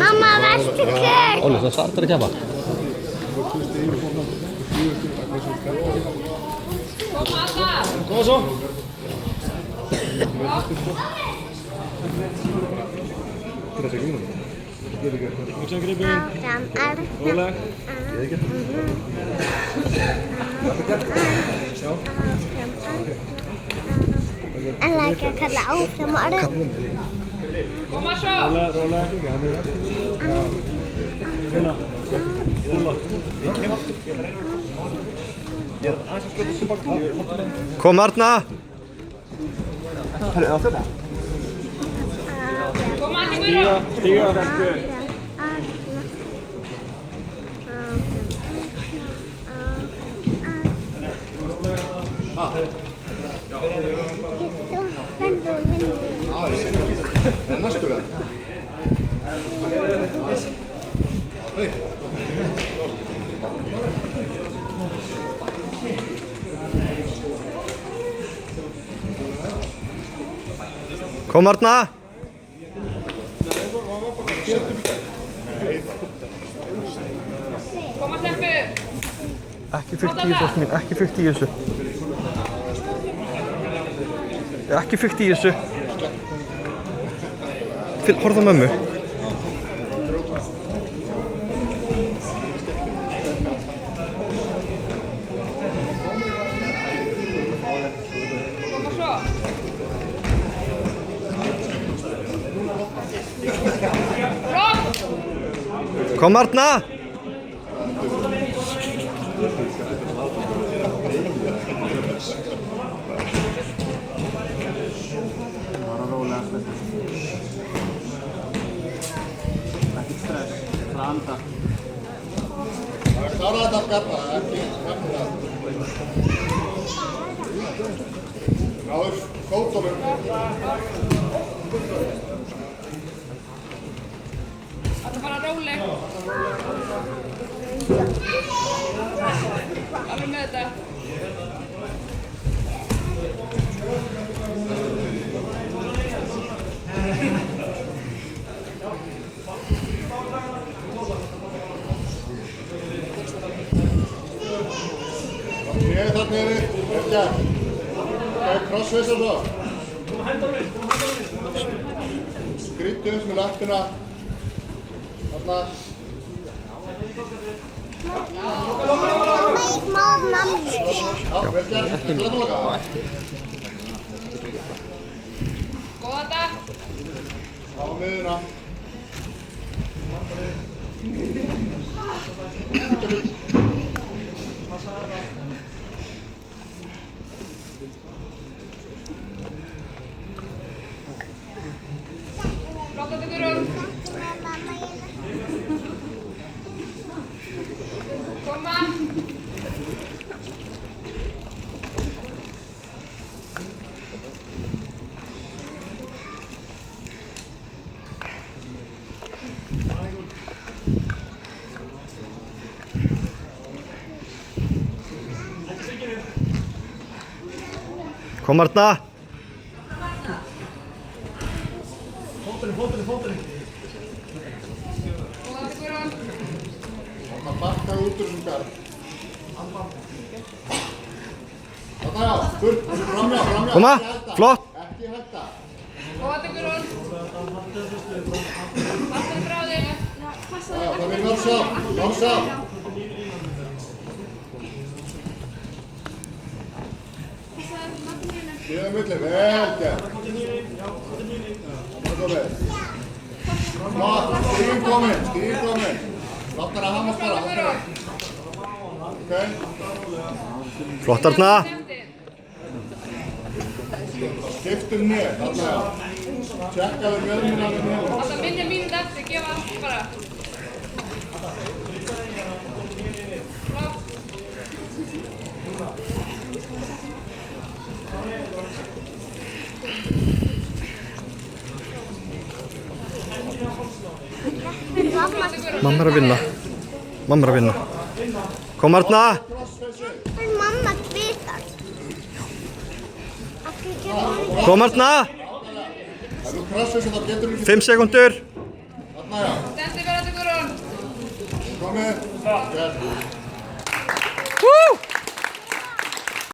Mamma, veistu hvað? Olli, það startar að keppa. Koma svo. Áfram gripin. Róleg. En ekki að kalla áfram orð. Koma svo! Róleg. Hérna. Kom Arna! Koma ekki byrja! Stíga. Kom Arna! Koma Steppi! Ekki fyrkt í þessu, mín, ekki fyrkt í þessu. Ekki fyrkt í þessu. Horfðu á mömmu. Koma svo! Kom Arna! Klára þetta skappa, ekki skappa. Náður skótunum. Það er bara róleg. Alveg með þetta. Ég er þarna niður, ekki. Crossface og svo. Skrýttu með lappina. Þarna. Mamma. Já, vel gert. Ekki loka. Góða þetta. Á miðuna. Flotta Guðrún. Koma. Kom Arna! Góða Guðrún. Þarna bakka út úr þessum garð. Þarna já, burt, framjá. Koma, flott. Ekki hætta. Góða Guðrún. Passaðu frá þig. Já, það er norsa. Síðan milli, vel gert. Það er vel. Flott, stíðin komin. Flottar að hamast bara. Ok. Flott Arna! Skiptum nýr, þarna já. Tjekkaðu mjöðmina með nýr. Alltaf minni mínúti eftir, gefa allt bara. Flott. Mamma er að vinna. Kom Arna. En mamma kvitar. Af hverju gerir hún ekki? Kom Arna. Ef þú krossfisir þá getur þú ekki. 5 sekúndur. Þarna já. Stendi bara til Guðrún. Komið. Vel.